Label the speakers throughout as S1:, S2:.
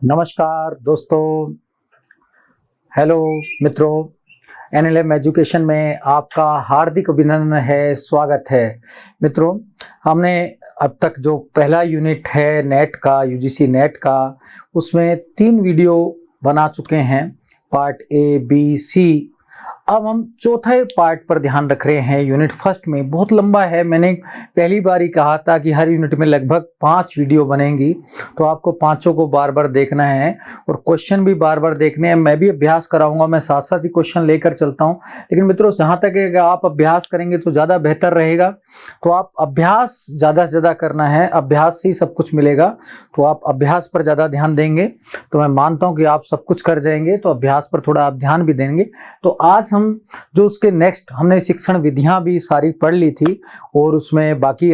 S1: नमस्कार दोस्तों, हेलो मित्रों, एनएलएम एजुकेशन में आपका हार्दिक अभिनंदन है, स्वागत है। मित्रों, हमने अब तक जो पहला यूनिट है नेट का, यूजीसी नेट का, उसमें 3 वीडियो बना चुके हैं, पार्ट ए, बी, सी। अब हम चौथे पार्ट पर ध्यान रख रहे हैं। यूनिट फर्स्ट में बहुत लंबा है, मैंने पहली बार ही कहा था कि हर यूनिट में लगभग 5 वीडियो बनेंगी, तो आपको पांचों को बार बार देखना है और क्वेश्चन भी बार बार देखने हैं। मैं भी अभ्यास कराऊंगा, मैं साथ साथ ही क्वेश्चन लेकर चलता हूं। लेकिन मित्रों, जहां तक है कि आप अभ्यास करेंगे तो ज़्यादा बेहतर रहेगा। तो आप अभ्यास ज़्यादा से ज़्यादा करना है, अभ्यास से ही सब कुछ मिलेगा। तो आप अभ्यास पर ज़्यादा ध्यान देंगे तो मैं मानता हूँ कि आप सब कुछ कर जाएंगे। तो अभ्यास पर थोड़ा आप ध्यान भी देंगे। तो आज हम जो उसके नेक्स्ट हमने शिक्षण विधियां भी सारी पढ़ ली थी और उसमें बाकी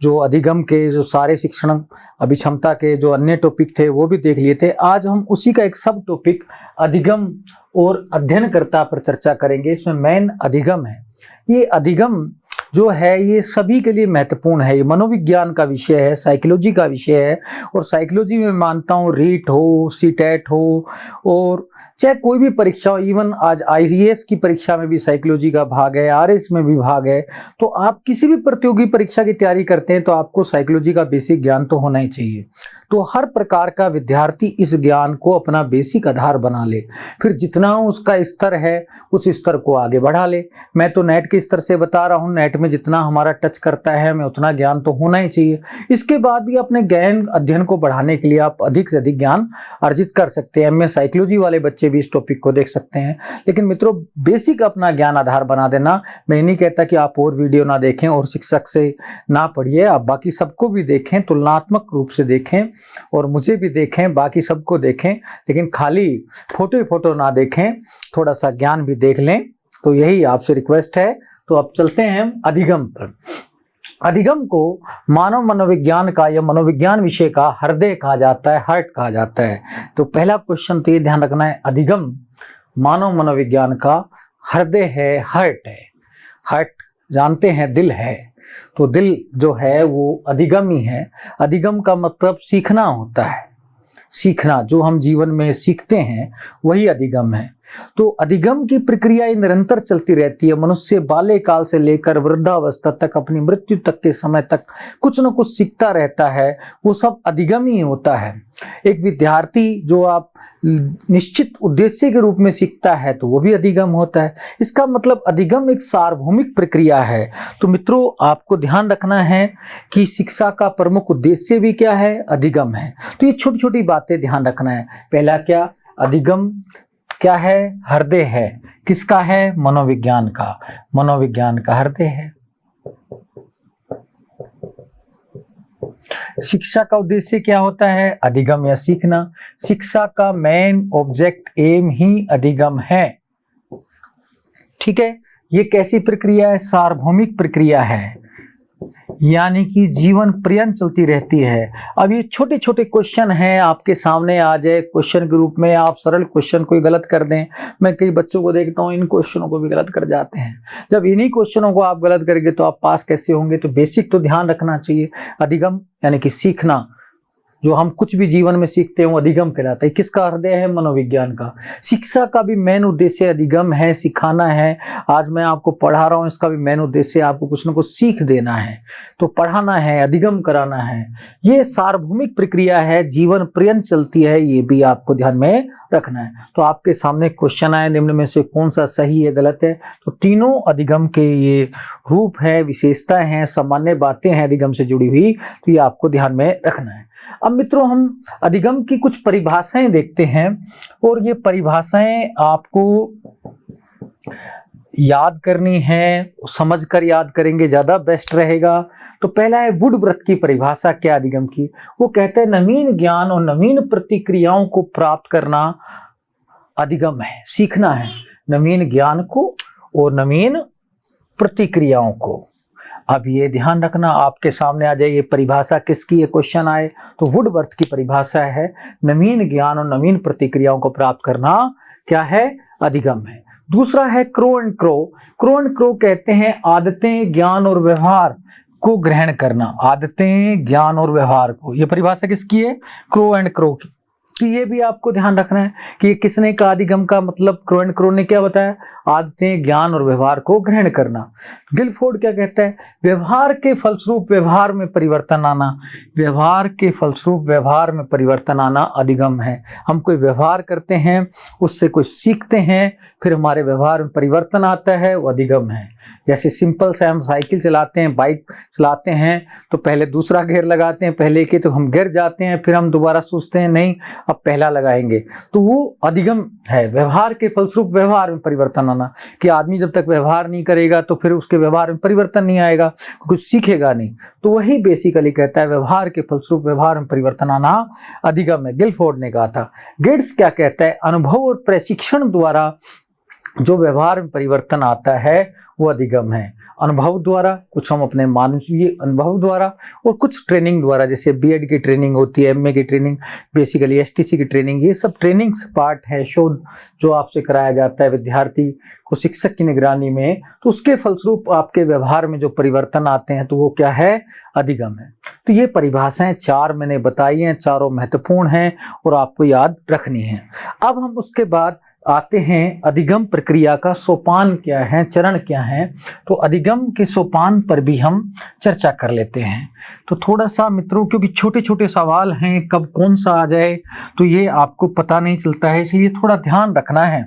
S1: जो अधिगम के जो सारे शिक्षण अभिक्षमता के जो अन्य टॉपिक थे वो भी देख लिए थे। आज हम उसी का एक सब टॉपिक अधिगम और अध्ययनकर्ता पर चर्चा करेंगे। इसमें मेन अधिगम है। ये अधिगम जो है ये सभी के लिए महत्वपूर्ण है। ये मनोविज्ञान का विषय है, साइकोलॉजी का विषय है। और साइकोलॉजी में मानता हूँ रीट हो, सीटेट हो और चाहे कोई भी परीक्षा हो, इवन आज आईएएस की परीक्षा में भी साइकोलॉजी का भाग है, आरएस में भी भाग है। तो आप किसी भी प्रतियोगी परीक्षा की तैयारी करते हैं तो आपको साइकोलॉजी का बेसिक ज्ञान तो होना ही चाहिए। तो हर प्रकार का विद्यार्थी इस ज्ञान को अपना बेसिक आधार बना ले, फिर जितना उसका स्तर है उस स्तर को आगे बढ़ा ले। मैं तो नेट के स्तर से बता रहा हूँ, नेट में जितना हमारा टच करता है हमें उतना ज्ञान तो होना ही चाहिए। इसके बाद भी अपने ज्ञान अध्ययन को बढ़ाने के लिए आप अधिक से अधिक ज्ञान अर्जित कर सकते हैं। एमए साइकोलॉजी वाले बच्चे भी इस टॉपिक को देख सकते हैं। लेकिन मित्रों, बेसिक अपना ज्ञान आधार बना देना। मैं नहीं कहता कि आप और वीडियो ना देखें और शिक्षक से ना पढ़िए, आप बाकी सबको भी देखें, तुलनात्मक रूप से देखें और मुझे भी देखें, बाकी सबको देखें, लेकिन खाली फोटो ना देखें, थोड़ा सा ज्ञान भी देख लें। तो यही आपसे रिक्वेस्ट है। तो अब चलते हैं अधिगम पर। अधिगम को मानव मनोविज्ञान का या मनोविज्ञान विषय का हृदय कहा जाता है, हार्ट कहा जाता है। तो पहला क्वेश्चन तो ये ध्यान रखना है, अधिगम मानव मनोविज्ञान का हृदय है, हार्ट है। हार्ट जानते हैं दिल है, तो दिल जो है वो अधिगम ही है। अधिगम का मतलब सीखना होता है। सीखना, जो हम जीवन में सीखते हैं वही अधिगम है। तो अधिगम की प्रक्रिया निरंतर चलती रहती है। मनुष्य बाल्यकाल से लेकर वृद्धावस्था तक, अपनी मृत्यु तक के समय तक कुछ न कुछ सीखता रहता है। वो सब अधिगम ही होता है। एक विद्यार्थी जो आप निश्चित उद्देश्य के रूप में सीखता है तो वो भी अधिगम होता है। इसका मतलब अधिगम एक सार्वभौमिक प्रक्रिया है। तो मित्रों, आपको ध्यान रखना है कि शिक्षा का प्रमुख उद्देश्य भी क्या है, अधिगम है। तो ये छोटी छोटी बातें ध्यान रखना है। पहला क्या, अधिगम क्या है, हृदय है। किसका है, मनोविज्ञान का। मनोविज्ञान का हृदय है। शिक्षा का उद्देश्य क्या होता है, अधिगम या सीखना। शिक्षा का मेन ऑब्जेक्ट, एम ही अधिगम है। ठीक है। ये कैसी प्रक्रिया है, सार्वभौमिक प्रक्रिया है, यानी कि जीवन पर्यंत चलती रहती है। अब ये छोटे छोटे क्वेश्चन हैं, आपके सामने आ जाए क्वेश्चन के रूप में, आप सरल क्वेश्चन कोई गलत कर दें। मैं कई बच्चों को देखता हूँ इन क्वेश्चनों को भी गलत कर जाते हैं। जब इन्हीं क्वेश्चनों को आप गलत करेंगे तो आप पास कैसे होंगे। तो बेसिक तो ध्यान रखना चाहिए। अधिगम यानी कि सीखना, जो हम कुछ भी जीवन में सीखते हैं वो अधिगम कहलाता है। किसका हृदय है, मनोविज्ञान का। शिक्षा का भी मेन उद्देश्य अधिगम है, सिखाना है। आज मैं आपको पढ़ा रहा हूँ, इसका भी मेन उद्देश्य आपको कुछ न कुछ सीख देना है। तो पढ़ाना है, अधिगम कराना है। ये सार्वभौमिक प्रक्रिया है, जीवन पर्यंत चलती है, ये भी आपको ध्यान में रखना है। तो आपके सामने क्वेश्चन आए, निम्न में से कौन सा सही है, गलत है। तो तीनों अधिगम के ये रूप है, विशेषताएं हैं, सामान्य बातें हैं अधिगम से जुड़ी हुई। तो ये आपको ध्यान में रखना है। अब मित्रों, हम अधिगम की कुछ परिभाषाएं देखते हैं और ये परिभाषाएं आपको याद करनी है, समझकर याद करेंगे ज्यादा बेस्ट रहेगा। तो पहला है वुडवर्थ की परिभाषा क्या अधिगम की। वो कहते हैं नवीन ज्ञान और नवीन प्रतिक्रियाओं को प्राप्त करना अधिगम है, सीखना है नवीन ज्ञान को और नवीन प्रतिक्रियाओं को। अब ये ध्यान रखना, आपके सामने आ जाए ये परिभाषा किसकी है, क्वेश्चन आए तो वुडवर्थ की परिभाषा है, नवीन ज्ञान और नवीन प्रतिक्रियाओं को प्राप्त करना क्या है, अधिगम है। दूसरा है crow and crow. Crow and crow कहते हैं आदतें, ज्ञान और व्यवहार को ग्रहण करना। आदतें, ज्ञान और व्यवहार को, ये परिभाषा किसकी है, क्रो एंड क्रो की। तो ये भी आपको ध्यान रखना है कि ये किसने का अधिगम का मतलब क्रो ने क्या बताया, आदतें, ज्ञान और व्यवहार को ग्रहण करना। गिलफोर्ड क्या कहता है, व्यवहार के फलस्वरूप व्यवहार में परिवर्तन आना, व्यवहार के फलस्वरूप व्यवहार में परिवर्तन आना अधिगम है। हम कोई व्यवहार करते हैं, उससे कुछ सीखते हैं, फिर हमारे व्यवहार में परिवर्तन आता है, वो अधिगम है। जैसे सिंपल से हम साइकिल चलाते हैं, बाइक चलाते हैं, तो पहले दूसरा गियर लगाते हैं, पहले के तो हम गिर जाते हैं, फिर हम दोबारा सोचते हैं नहीं अब पहला लगाएंगे, तो वो अधिगम है। व्यवहार के फलस्वरूप व्यवहार में परिवर्तन आना, कि आदमी जब तक व्यवहार नहीं करेगा तो फिर उसके व्यवहार में परिवर्तन नहीं आएगा, कुछ सीखेगा नहीं। तो वही बेसिकली कहता है व्यवहार के फलस्वरूप व्यवहार में परिवर्तन आना अधिगम है, गिलफोर्ड ने कहा था। गेट्स क्या कहता है, अनुभव और प्रशिक्षण द्वारा जो व्यवहार में परिवर्तन आता है वो अधिगम है। अनुभव द्वारा, कुछ हम अपने मानवीय अनुभव द्वारा और कुछ ट्रेनिंग द्वारा, जैसे बीएड की ट्रेनिंग होती है, एमए की ट्रेनिंग, बेसिकली एसटीसी की ट्रेनिंग, ये सब ट्रेनिंग्स पार्ट है, शोध जो आपसे कराया जाता है विद्यार्थी को शिक्षक की निगरानी में, तो उसके फलस्वरूप आपके व्यवहार में जो परिवर्तन आते हैं तो वो क्या है, अधिगम है। तो ये परिभाषाएं 4 मैंने बताई हैं, चारों महत्वपूर्ण हैं और आपको याद रखनी है। अब हम उसके बाद आते हैं अधिगम प्रक्रिया का सोपान क्या है, चरण क्या है। तो अधिगम के सोपान पर भी हम चर्चा कर लेते हैं। तो थोड़ा सा मित्रों, क्योंकि छोटे छोटे सवाल हैं, कब कौन सा आ जाए तो ये आपको पता नहीं चलता है, इसलिए थोड़ा ध्यान रखना है,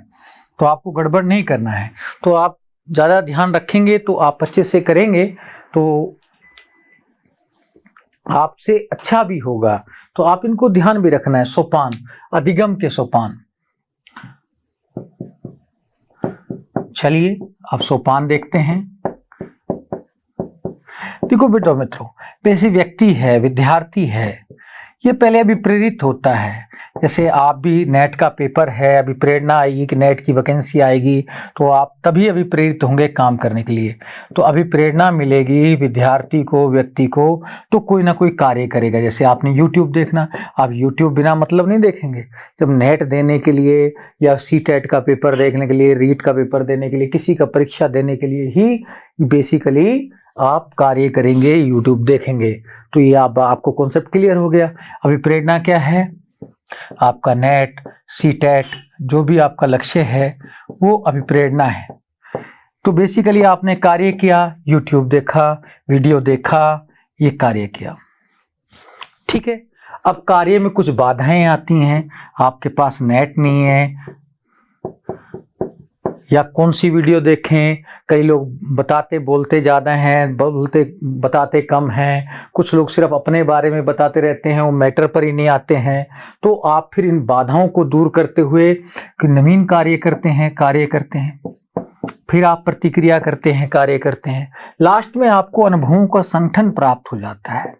S1: तो आपको गड़बड़ नहीं करना है। तो आप ज़्यादा ध्यान रखेंगे तो आप अच्छे से करेंगे तो आपसे अच्छा भी होगा। तो आप इनको ध्यान भी रखना है। सोपान, अधिगम के सोपान। चलिए अब सोपान देखते हैं। देखो बेटा मित्रों, जैसे व्यक्ति है, विद्यार्थी है, ये पहले अभी प्रेरित होता है। जैसे आप भी नेट का पेपर है, अभी प्रेरणा आएगी कि नेट की वैकेंसी आएगी, तो आप तभी अभी प्रेरित होंगे काम करने के लिए। तो अभी प्रेरणा मिलेगी विद्यार्थी को, व्यक्ति को, तो कोई ना कोई कार्य करेगा। जैसे आपने यूट्यूब देखना, आप यूट्यूब बिना मतलब नहीं देखेंगे। जब नेट देने के लिए या सीटेट का पेपर देखने के लिए, रीट का पेपर देने के लिए, किसी का परीक्षा देने के लिए ही बेसिकली आप कार्य करेंगे, यूट्यूब देखेंगे। तो ये आपको कॉन्सेप्ट क्लियर हो गया। अभी प्रेरणा क्या है, आपका नेट, सीटेट, जो भी आपका लक्ष्य है वो अभी प्रेरणा है। तो बेसिकली आपने कार्य किया, यूट्यूब देखा, वीडियो देखा, ये कार्य किया, ठीक है। अब कार्य में कुछ बाधाएं आती हैं, आपके पास नेट नहीं है या कौन सी वीडियो देखें। कई लोग बताते बोलते ज़्यादा हैं, बोलते बताते कम हैं। कुछ लोग सिर्फ अपने बारे में बताते रहते हैं, वो मैटर पर ही नहीं आते हैं। तो आप फिर इन बाधाओं को दूर करते हुए कि नवीन कार्य करते हैं, फिर आप प्रतिक्रिया करते हैं, कार्य करते हैं। लास्ट में आपको अनुभवों का संगठन प्राप्त हो जाता है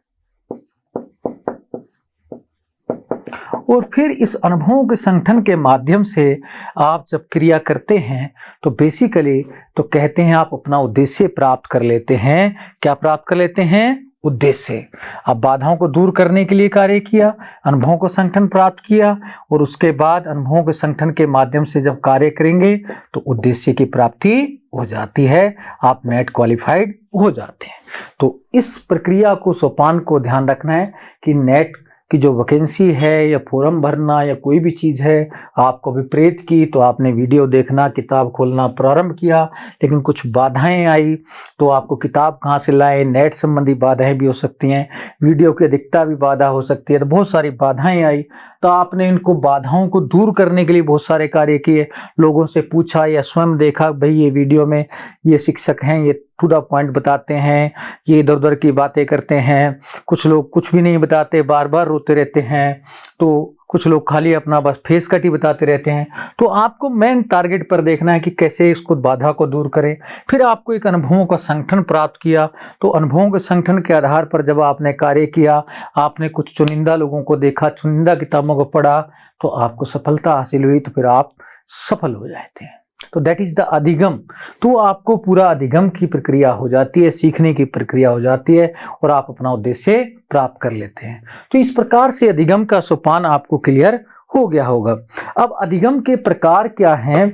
S1: और फिर इस अनुभवों के संगठन के माध्यम से आप जब क्रिया करते हैं तो बेसिकली तो कहते हैं आप अपना उद्देश्य प्राप्त कर लेते हैं। क्या प्राप्त कर लेते हैं? उद्देश्य। अब बाधाओं को दूर करने के लिए कार्य किया, अनुभवों को संगठन प्राप्त किया और उसके बाद अनुभवों के संगठन के माध्यम से जब कार्य करेंगे तो उद्देश्य की प्राप्ति हो जाती है, आप नेट क्वालिफाइड हो जाते हैं। तो इस प्रक्रिया को, सोपान को ध्यान रखना है कि नेट कि जो वैकेंसी है या फॉर्म भरना या कोई भी चीज़ है, आपको विपरीत की तो आपने वीडियो देखना, किताब खोलना प्रारंभ किया, लेकिन कुछ बाधाएं आई तो आपको किताब कहाँ से लाएं, नेट संबंधी बाधाएं भी हो सकती हैं, वीडियो की अधिकता भी बाधा हो सकती है। तो बहुत सारी बाधाएं आई तो आपने इनको बाधाओं को दूर करने के लिए बहुत सारे कार्य किए, लोगों से पूछा या स्वयं देखा, भाई ये वीडियो में ये शिक्षक हैं, ये टू द पॉइंट बताते हैं, ये इधर उधर की बातें करते हैं, कुछ लोग कुछ भी नहीं बताते, बार बार रोते रहते हैं, तो कुछ लोग खाली अपना बस फेस कट ही बताते रहते हैं। तो आपको मेन टारगेट पर देखना है कि कैसे इसको बाधा को दूर करें। फिर आपको एक अनुभवों का संगठन प्राप्त किया, तो अनुभवों के संगठन के आधार पर जब आपने कार्य किया, आपने कुछ चुनिंदा लोगों को देखा, चुनिंदा किताबों को पढ़ा, तो आपको सफलता हासिल हुई, तो फिर आप सफल हो जाते हैं। तो दैट इज द अधिगम। तो आपको पूरा अधिगम की प्रक्रिया हो जाती है, सीखने की प्रक्रिया हो जाती है और आप अपना उद्देश्य प्राप्त कर लेते हैं। तो इस प्रकार से अधिगम का सोपान आपको क्लियर हो गया होगा। अब अधिगम के प्रकार क्या हैं,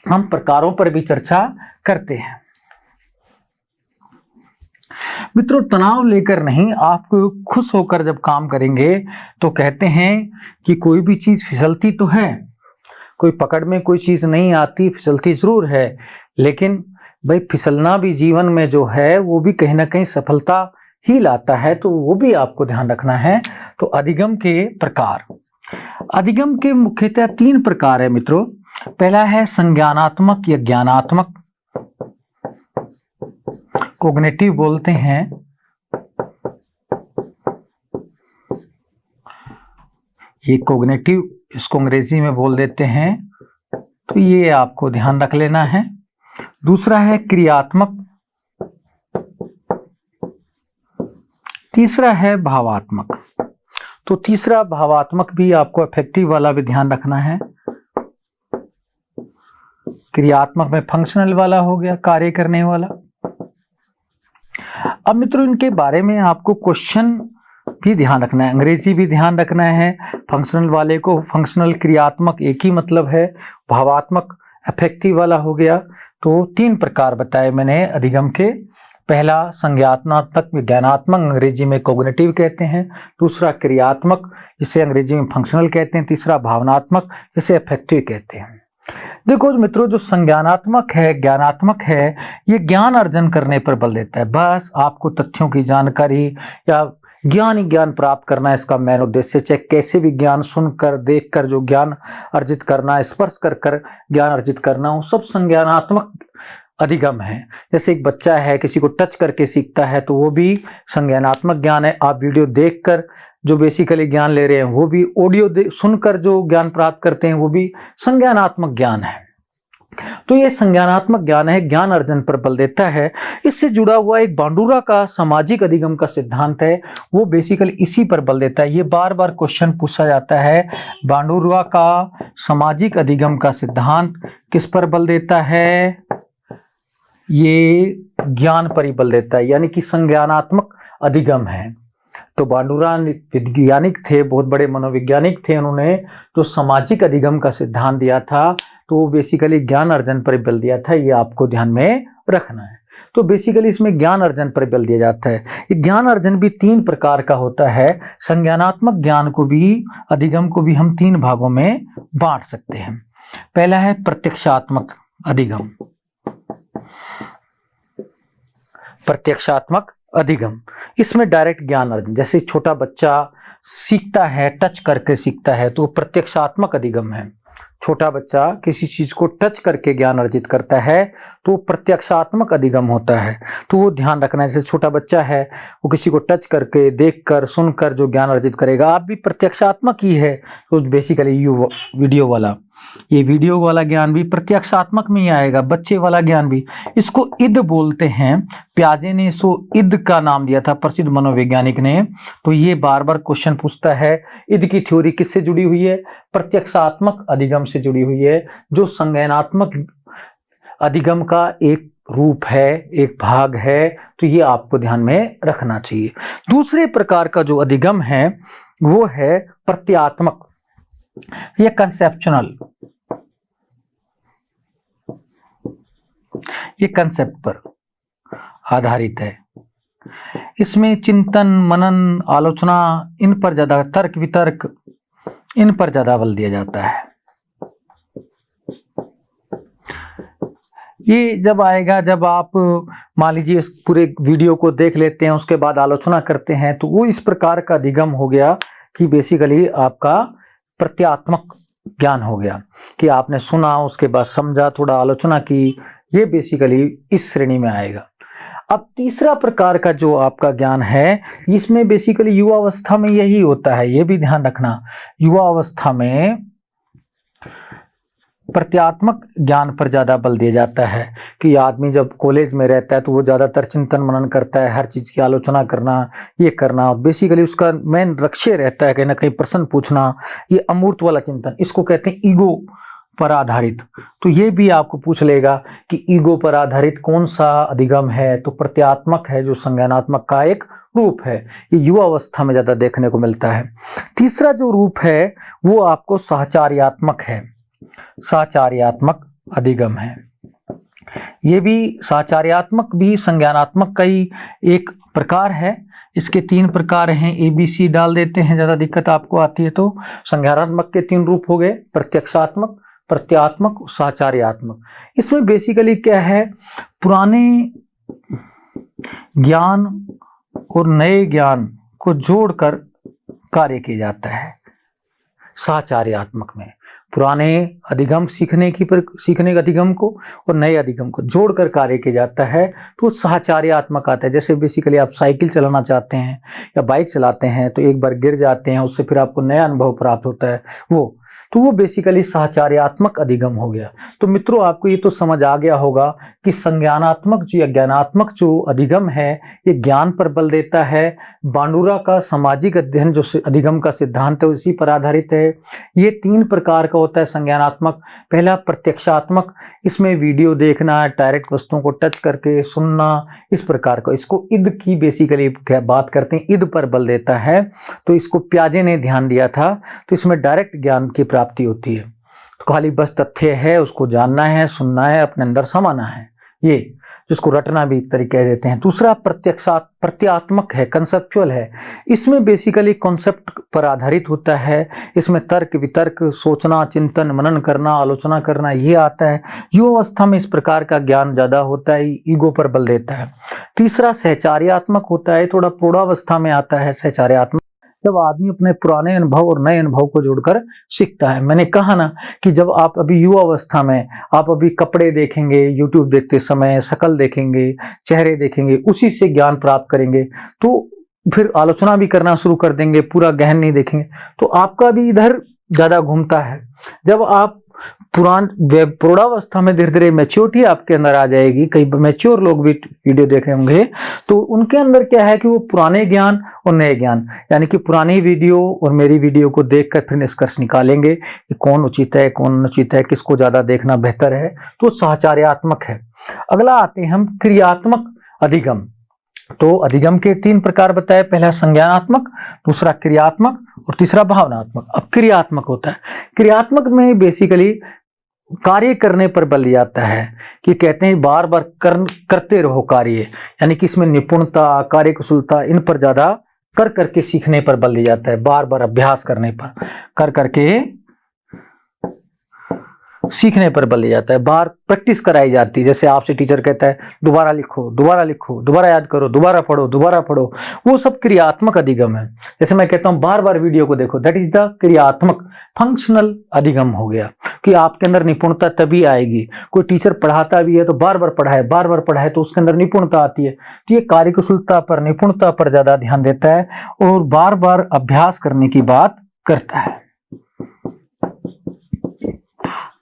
S1: हम प्रकारों पर भी चर्चा करते हैं। मित्रों तनाव लेकर नहीं, आप खुश होकर जब काम करेंगे तो कहते हैं कि कोई भी चीज फिसलती तो है, कोई पकड़ में कोई चीज नहीं आती, फिसलती जरूर है, लेकिन भाई फिसलना भी जीवन में जो है वो भी कहीं ना कहीं सफलता ही लाता है, तो वो भी आपको ध्यान रखना है। तो अधिगम के प्रकार, अधिगम के मुख्यतः 3 प्रकार है मित्रों। पहला है संज्ञानात्मक या ज्ञानात्मक, कोग्निटिव बोलते हैं। ये कोग्निटिव, इसको अंग्रेजी में बोल देते हैं, तो ये आपको ध्यान रख लेना है। दूसरा है क्रियात्मक, तीसरा है भावात्मक। तो तीसरा भावात्मक भी आपको अफेक्टिव वाला भी ध्यान रखना है। क्रियात्मक में फंक्शनल वाला हो गया, कार्य करने वाला। अब मित्रों इनके बारे में आपको क्वेश्चन भी ध्यान रखना है, अंग्रेजी भी ध्यान रखना है। फंक्शनल वाले को फंक्शनल क्रियात्मक एक ही मतलब है, भावात्मक अफेक्टिव वाला हो गया। तो 3 प्रकार बताए मैंने अधिगम के। पहला संज्ञानात्मक ज्ञानात्मक, अंग्रेजी में कोग्निटिव कहते हैं। दूसरा क्रियात्मक, जिसे अंग्रेजी में फंक्शनल कहते हैं। तीसरा भावनात्मक, जिसे अफेक्टिव कहते हैं। देखो मित्रों, जो संज्ञानात्मक है, ज्ञानात्मक है, ये ज्ञान अर्जन करने पर बल देता है। बस आपको तथ्यों की जानकारी या ज्ञान ही ज्ञान प्राप्त करना है, इसका मेन उद्देश्य। चाहे कैसे भी ज्ञान सुनकर, देखकर जो ज्ञान अर्जित करना, स्पर्श कर कर ज्ञान अर्जित करना, वो सब संज्ञानात्मक अधिगम है। जैसे एक बच्चा है, किसी को टच करके सीखता है, तो वो भी संज्ञानात्मक ज्ञान है। आप वीडियो देखकर जो बेसिकली ज्ञान ले रहे हैं, वो भी ऑडियो सुनकर जो ज्ञान प्राप्त करते हैं, वो भी संज्ञानात्मक ज्ञान है। तो ये संज्ञानात्मक ज्ञान है, ज्ञान अर्जन पर बल देता है। इससे जुड़ा हुआ एक बांडुरा का सामाजिक अधिगम का सिद्धांत है, वो बेसिकली इसी पर बल देता है। ये बार बार क्वेश्चन पूछा जाता है, बांडुरा का सामाजिक अधिगम का सिद्धांत किस पर बल देता है? ये ज्ञान पर ही बल देता है, यानी कि संज्ञानात्मक अधिगम है। तो बांडुरा वैज्ञानिक थे, बहुत बड़े मनोवैज्ञानिक थे। उन्होंने जो सामाजिक अधिगम का सिद्धांत दिया था, तो वो बेसिकली ज्ञान अर्जन पर बल दिया था। ये आपको ध्यान में रखना है। तो बेसिकली इसमें ज्ञान अर्जन पर बल दिया जाता है। ये ज्ञान अर्जन भी 3 प्रकार का होता है। संज्ञानात्मक ज्ञान को भी, अधिगम को भी हम 3 भागों में बांट सकते हैं। पहला है प्रत्यक्षात्मक अधिगम। प्रत्यक्षात्मक अधिगम, इसमें डायरेक्ट ज्ञान अर्जन, जैसे छोटा बच्चा सीखता है, टच करके सीखता है, तो प्रत्यक्षात्मक अधिगम है। छोटा बच्चा किसी चीज को टच करके ज्ञान अर्जित करता है, तो प्रत्यक्षात्मक अधिगम होता है। तो वो ध्यान रखना है। जैसे छोटा बच्चा है, वो किसी को टच करके, देखकर, सुनकर जो ज्ञान अर्जित करेगा, आप भी प्रत्यक्षात्मक ही है। तो बेसिकली वीडियो वाला, ये वीडियो वाला ज्ञान भी प्रत्यक्षात्मक में ही आएगा, बच्चे वाला ज्ञान भी। इसको इद बोलते हैं। प्याजे ने इसको इद का नाम दिया था, प्रसिद्ध मनोवैज्ञानिक ने। तो ये बार बार क्वेश्चन पूछता है, इद की थ्योरी किससे जुड़ी हुई है? प्रत्यक्षात्मक अधिगम से जुड़ी हुई है, जो संज्ञानात्मक अधिगम का एक रूप है, एक भाग है। तो ये आपको ध्यान में रखना चाहिए। दूसरे प्रकार का जो अधिगम है, वो है प्रत्यात्मक या कंसेप्चुअल। ये कंसेप्ट पर आधारित है। इसमें चिंतन, मनन, आलोचना, इन पर ज्यादा, तर्क वितर्क, इन पर ज्यादा बल दिया जाता है। ये जब आएगा, जब आप मान लीजिए इस पूरे वीडियो को देख लेते हैं, उसके बाद आलोचना करते हैं, तो वो इस प्रकार का अधिगम हो गया कि बेसिकली आपका प्रत्यात्मक ज्ञान हो गया, कि आपने सुना, उसके बाद समझा, थोड़ा आलोचना की। ये बेसिकली इस श्रेणी में आएगा। अब तीसरा प्रकार का जो आपका ज्ञान है, इसमें बेसिकली युवा अवस्था में यही होता है। ये भी ध्यान रखना, युवा अवस्था में प्रत्यात्मक ज्ञान पर ज्यादा बल दिया जाता है। कि आदमी जब कॉलेज में रहता है, तो वो ज्यादातर चिंतन मनन करता है, हर चीज की आलोचना करना, ये करना। बेसिकली उसका मेन लक्ष्य रहता है कहीं ना कहीं प्रश्न पूछना। ये अमूर्त वाला चिंतन, इसको कहते हैं ईगो पर आधारित। तो ये भी आपको पूछ लेगा कि ईगो पर आधारित कौन सा अधिगम है? तो प्रत्यात्मक है, जो संज्ञानात्मक का एक रूप है। ये युवा अवस्था में ज्यादा देखने को मिलता है। तीसरा जो रूप है, वो आपको साहचर्यात्मक है। साहचर्यात्मक अधिगम है। ये भी साचार्यात्मक भी संज्ञानात्मक का ही एक प्रकार है। इसके 3 प्रकार हैं, ABC डाल देते हैं, ज़्यादा दिक्कत आपको आती है तो। संज्ञानात्मक के 3 रूप हो गए, प्रत्यक्षात्मक, प्रत्यात्मक, साचार्यात्मक। इसमें बेसिकली क्या है, पुराने ज्ञान और नए ज्ञान को जोड़कर कार्य किया जाता है। साचार्यात्मक में पुराने अधिगम सीखने के अधिगम को और नए अधिगम को जोड़कर कार्य किया जाता है, तो साचार्यात्मक आता है। जैसे बेसिकली आप साइकिल चलाना चाहते हैं या बाइक चलाते हैं तो एक बार गिर जाते हैं, उससे फिर आपको नया अनुभव प्राप्त होता है, वो बेसिकली साचार्यात्मक अधिगम हो गया। तो मित्रों, आपको ये तो समझ आ गया होगा कि संज्ञानात्मक या ज्ञानात्मक जो अधिगम है ये ज्ञान पर बल देता है। बांडुरा का सामाजिक अध्ययन जो अधिगम का सिद्धांत है उसी पर आधारित है। ये 3 प्रकार का होता है संज्ञानात्मक। पहला प्रत्यक्षात्मक, इसमें वीडियो देखना, डायरेक्ट वस्तुओं को टच करके सुनना, इस प्रकार का। इसको इद की बेसिकली बात करते हैं, इद पर बल देता है। तो इसको प्याजे ने ध्यान दिया था। तो इसमें डायरेक्ट ज्ञान की प्राप्ति होती है, तो खाली बस तथ्य है उसको जानना है, सुनना है, अपने अंदर समाना है, ये जिसको रटना भी एक तरीके देते हैं। दूसरा प्रत्यात्मक है, कंसेप्चुअल है। इसमें बेसिकली कॉन्सेप्ट पर आधारित होता है। इसमें तर्क वितर्क, सोचना, चिंतन मनन करना, आलोचना करना, ये आता है। युवा अवस्था में इस प्रकार का ज्ञान ज्यादा होता है, ईगो पर बल देता है। तीसरा सहचार्यात्मक होता है, थोड़ा प्रौढ़ावस्था में आता है सहचार्यात्मक, जब आदमी अपने पुराने अनुभव और नए अनुभव को जोड़कर सीखता है। मैंने कहा ना कि जब आप अभी युवा अवस्था में, आप अभी कपड़े देखेंगे, यूट्यूब देखते समय शक्ल देखेंगे, चेहरे देखेंगे, उसी से ज्ञान प्राप्त करेंगे, तो फिर आलोचना भी करना शुरू कर देंगे, पूरा गहन नहीं देखेंगे, तो आपका भी इधर ज्यादा घूमता है। जब आप प्रौढ़ावस्था में धीरे धीरे मैच्योरिटी आपके अंदर आ जाएगी, कई मैच्योर लोग भी वीडियो देख रहे होंगे, तो उनके अंदर क्या है कि वो पुराने ज्ञान और नए ज्ञान, यानी कि पुरानी वीडियो और मेरी वीडियो को देखकर फिर निष्कर्ष निकालेंगे कि कौन उचित है, कौन अनुचित है, किसको ज्यादा देखना बेहतर है। तो साचार्यात्मक है। अगला आते हैं हम क्रियात्मक अधिगम। तो अधिगम के 3 प्रकार बताए, पहला संज्ञानात्मक, दूसरा क्रियात्मक और तीसरा भावनात्मक। अब क्रियात्मक होता है, क्रियात्मक में बेसिकली कार्य करने पर बल जाता है, कि कहते हैं बार बार करते रहो कार्य, यानी कि इसमें निपुणता, कार्यकुशलता, इन पर ज्यादा कर करके सीखने पर बल दिया जाता है। बार बार अभ्यास करने पर, कर करके सीखने पर बल दिया जाता है, बार प्रैक्टिस कराई जाती है। जैसे आपसे टीचर कहता है दोबारा लिखो, दोबारा लिखो, दोबारा याद करो, दोबारा पढ़ो, दोबारा पढ़ो, वो सब क्रियात्मक अधिगम है। जैसे मैं कहता हूं बार बार वीडियो को देखो, दैट इज द क्रियात्मक फंक्शनल अधिगम हो गया, कि आपके अंदर निपुणता तभी आएगी। कोई टीचर पढ़ाता भी है तो बार बार पढ़ाए, बार बार पढ़ाए, तो उसके अंदर निपुणता आती है। तो ये कार्यकुशलता पर, निपुणता पर ज्यादा ध्यान देता है और बार बार अभ्यास करने की बात करता है,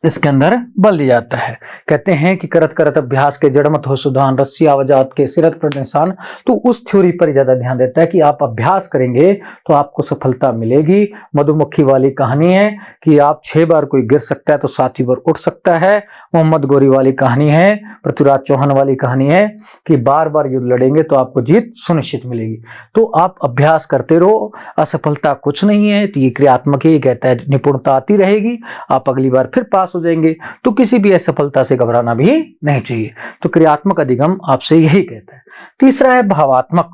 S1: इसके अंदर बल दिया जाता है। कहते हैं कि करत करत अभ्यास के जड़ मत हो सुधान, रस्सी आवजात के सिरत पर निशान। तो उस थ्योरी पर ज्यादा ध्यान देता है कि आप अभ्यास करेंगे तो आपको सफलता मिलेगी। मधुमक्खी वाली कहानी है कि आप 6 बार कोई गिर सकता है तो 7वीं बार उठ सकता है। मोहम्मद गौरी वाली कहानी है, पृथ्वीराज चौहान वाली कहानी है कि बार बार युद्ध लड़ेंगे तो आपको जीत सुनिश्चित मिलेगी। तो आप अभ्यास करते रहो, असफलता कुछ नहीं है। तो ये क्रियात्मक ही कहता है, निपुणता आती रहेगी, आप अगली बार फिर पास हो जाएंगे। तो किसी भी असफलता से घबराना भी नहीं चाहिए। तो क्रियात्मक अधिगम आपसे यही कहता है। तीसरा है भावात्मक।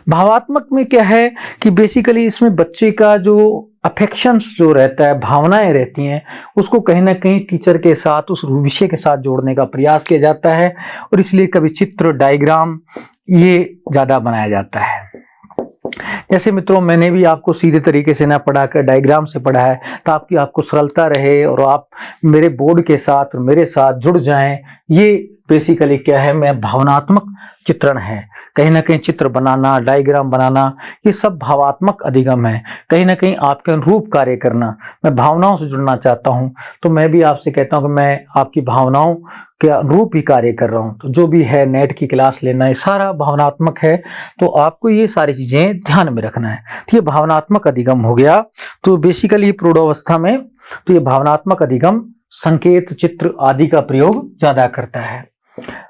S1: भावात्मक में क्या है कि बेसिकली इसमें बच्चे का जो अफेक्शंस जो रहता है, भावनाएं रहती हैं, उसको कहीं ना कहीं टीचर के साथ, उस विषय के साथ जोड़ने का प्रयास किया जाता है। और इसलिए कभी चित्र, डायग्राम ये ज्यादा बनाया जाता है। जैसे मित्रों, मैंने भी आपको सीधे तरीके से ना पढ़ाकर डायग्राम से पढ़ा है, ताकि आपको सरलता रहे और आप मेरे बोर्ड के साथ और मेरे साथ जुड़ जाएं। ये बेसिकली क्या है, मैं भावनात्मक चित्रण है। कहीं ना कहीं चित्र बनाना, डायग्राम बनाना, ये सब भावात्मक अधिगम है। कहीं ना कहीं आपके अनुरूप कार्य करना, मैं भावनाओं से जुड़ना चाहता हूं, तो मैं भी आपसे कहता हूं कि मैं आपकी भावनाओं के अनुरूप ही कार्य कर रहा हूं। तो जो भी है, नेट की क्लास लेना, ये सारा भावनात्मक है। तो आपको ये सारी चीजें ध्यान में रखना है। तो ये भावनात्मक अधिगम हो गया। तो बेसिकली प्रौढ़ावस्था में तो ये भावनात्मक अधिगम संकेत, चित्र आदि का प्रयोग ज्यादा करता है।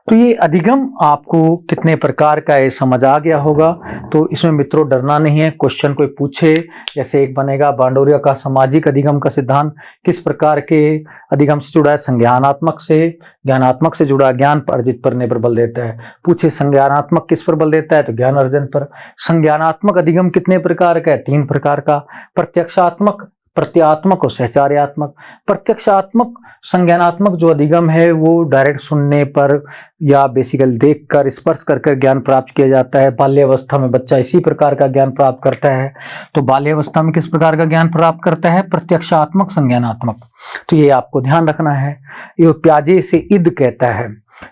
S1: तो ये अधिगम आपको कितने प्रकार का है समझ आ गया होगा। तो इसमें मित्रों डरना नहीं है, क्वेश्चन कोई पूछे जैसे एक बनेगा बांडोरिया का सामाजिक अधिगम का सिद्धांत किस प्रकार के अधिगम से जुड़ा है, संज्ञानात्मक से, ज्ञानात्मक से जुड़ा, ज्ञान अर्जित करने पर बल देता है। पूछे संज्ञानात्मक किस पर बल देता है, तो ज्ञान अर्जन पर। संज्ञानात्मक अधिगम कितने प्रकार का है, 3 प्रकार का, प्रत्यक्षात्मक, प्रत्यात्मक और सहचार्यात्मक। प्रत्यक्षात्मक संज्ञानात्मक जो अधिगम है वो डायरेक्ट सुनने पर या बेसिकली देखकर स्पर्श कर ज्ञान प्राप्त किया जाता है। बाल्यावस्था में बच्चा इसी प्रकार का ज्ञान प्राप्त करता है। तो बाल्यावस्था में किस प्रकार का ज्ञान प्राप्त करता है, प्रत्यक्षात्मक संज्ञानात्मक। तो ये आपको ध्यान रखना है। ये प्याजे से इद कहता है।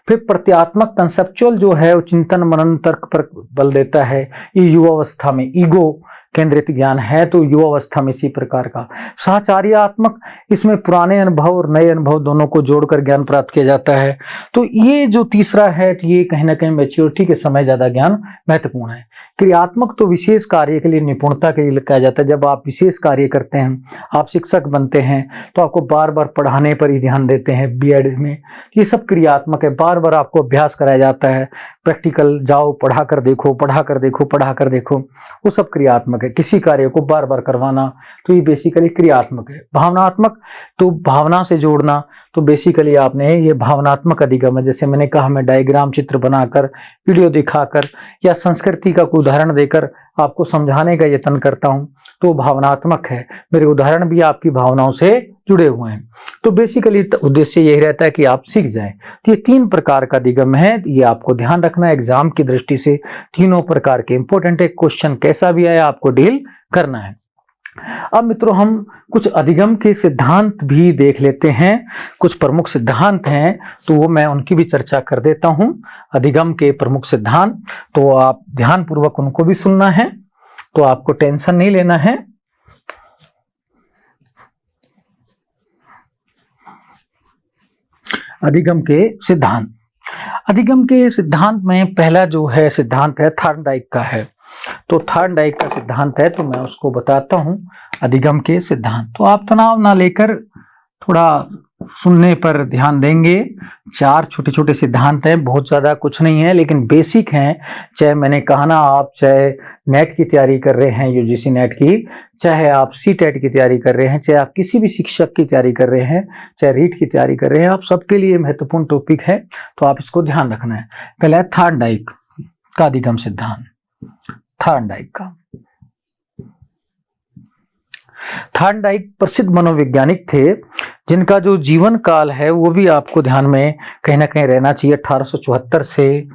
S1: फिर प्रत्यात्मक कंसेप्चुअल जो है वो चिंतन मनन तर्क पर बल देता है। ये युवावस्था में ईगो केंद्रित ज्ञान है, तो युवावस्था में इसी प्रकार का। साहचर्यात्मक, इसमें पुराने अनुभव और नए अनुभव दोनों को जोड़कर ज्ञान प्राप्त किया जाता है। तो ये जो तीसरा है ये कहीं ना कहीं मैच्योरिटी के समय ज्यादा ज्ञान महत्वपूर्ण है। क्रियात्मक तो विशेष कार्य के लिए, निपुणता के लिए कहा जाता है। जब आप विशेष कार्य करते हैं, आप शिक्षक बनते हैं, तो आपको बार बार पढ़ाने पर ही ध्यान देते हैं बीएड में, ये सब क्रियात्मक है। बार बार आपको अभ्यास कराया जाता है, प्रैक्टिकल जाओ पढ़ा कर देखो, पढ़ा कर देखो, पढ़ा कर देखो, वो सब क्रियात्मक है। किसी कार्य को बार बार करवाना, तो ये बेसिकली क्रियात्मक है। भावनात्मक, तो भावना से जोड़ना, तो बेसिकली आपने ये भावनात्मक अधिगम है। जैसे मैंने कहा, मैं डायग्राम चित्र बनाकर, वीडियो दिखाकर या संस्कृति का कोई उदाहरण देकर आपको समझाने का यत्न करता हूं, तो भावनात्मक है। मेरे उदाहरण भी आपकी भावनाओं से जुड़े हुए हैं। तो बेसिकली उद्देश्य यही रहता है कि आप सीख जाएं। तो ये 3 प्रकार का अधिगम है, ये आपको ध्यान रखना है। एग्जाम की दृष्टि से तीनों प्रकार के इंपॉर्टेंट है। क्वेश्चन कैसा भी आया आपको डील करना है। अब मित्रों हम कुछ अधिगम के सिद्धांत भी देख लेते हैं। कुछ प्रमुख सिद्धांत हैं, तो वो मैं उनकी भी चर्चा कर देता हूं। अधिगम के प्रमुख सिद्धांत, तो आप ध्यान पूर्वक उनको भी सुनना है, तो आपको टेंशन नहीं लेना है। अधिगम के सिद्धांत, अधिगम के सिद्धांत में पहला जो है सिद्धांत है थॉर्नडाइक का है। तो थॉर्नडाइक का सिद्धांत है, तो मैं उसको बताता हूं। अधिगम के सिद्धांत, तो आप तनाव ना लेकर थोड़ा सुनने पर ध्यान देंगे। 4 छोटे छोटे सिद्धांत हैं, बहुत ज्यादा कुछ नहीं है, लेकिन बेसिक हैं। चाहे मैंने कहा ना, आप चाहे नेट की तैयारी कर रहे हैं, यूजीसी नेट की, चाहे आप सीटेट की तैयारी कर रहे हैं, चाहे आप किसी भी शिक्षक की तैयारी कर रहे हैं, चाहे रीट की तैयारी कर रहे हैं, आप सबके लिए महत्वपूर्ण टॉपिक है, तो आप इसको ध्यान रखना है। पहला है थॉर्नडाइक का अधिगम सिद्धांत। थॉर्नडाइक का, थॉर्नडाइक प्रसिद्ध मनोवैज्ञानिक थे, जिनका जो जीवन काल है वो भी आपको ध्यान में कहीं ना कहीं रहना चाहिए। 1874 से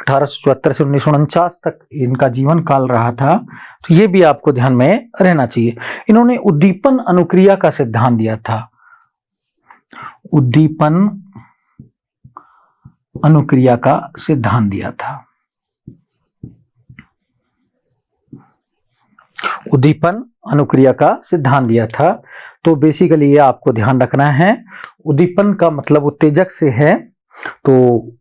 S1: 1949 तक इनका जीवन काल रहा था, तो ये भी आपको ध्यान में रहना चाहिए। इन्होंने उद्दीपन अनुक्रिया का सिद्धांत दिया था। उद्दीपन अनुक्रिया का सिद्धांत दिया था। उद्दीपन अनुक्रिया का सिद्धांत दिया था। तो बेसिकली ये आपको ध्यान रखना है। उद्दीपन का मतलब उत्तेजक से है, तो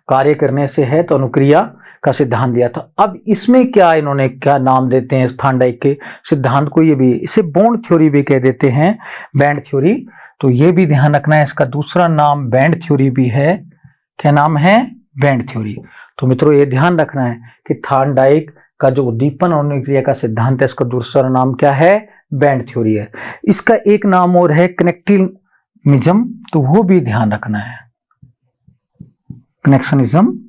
S1: कार्य करने से है, तो अनुक्रिया का सिद्धांत दिया था। अब इसमें क्या इन्होंने क्या नाम देते हैं थॉर्नडाइक के सिद्धांत को, ये भी इसे बॉन्ड थ्योरी भी कह देते हैं, बैंड थ्योरी। तो ये भी ध्यान रखना है। इसका दूसरा नाम बैंड थ्योरी भी है। क्या नाम है? Band theory. तो मित्रों ये ध्यान रखना है कि थॉर्नडाइक का जो उद्दीपन और अनुक्रिया का सिद्धांत है, इसका दूसरा नाम क्या है? बैंड थ्योरी है। इसका एक नाम और है कनेक्टिविज्म, तो वो भी ध्यान रखना है। कनेक्शनिज्म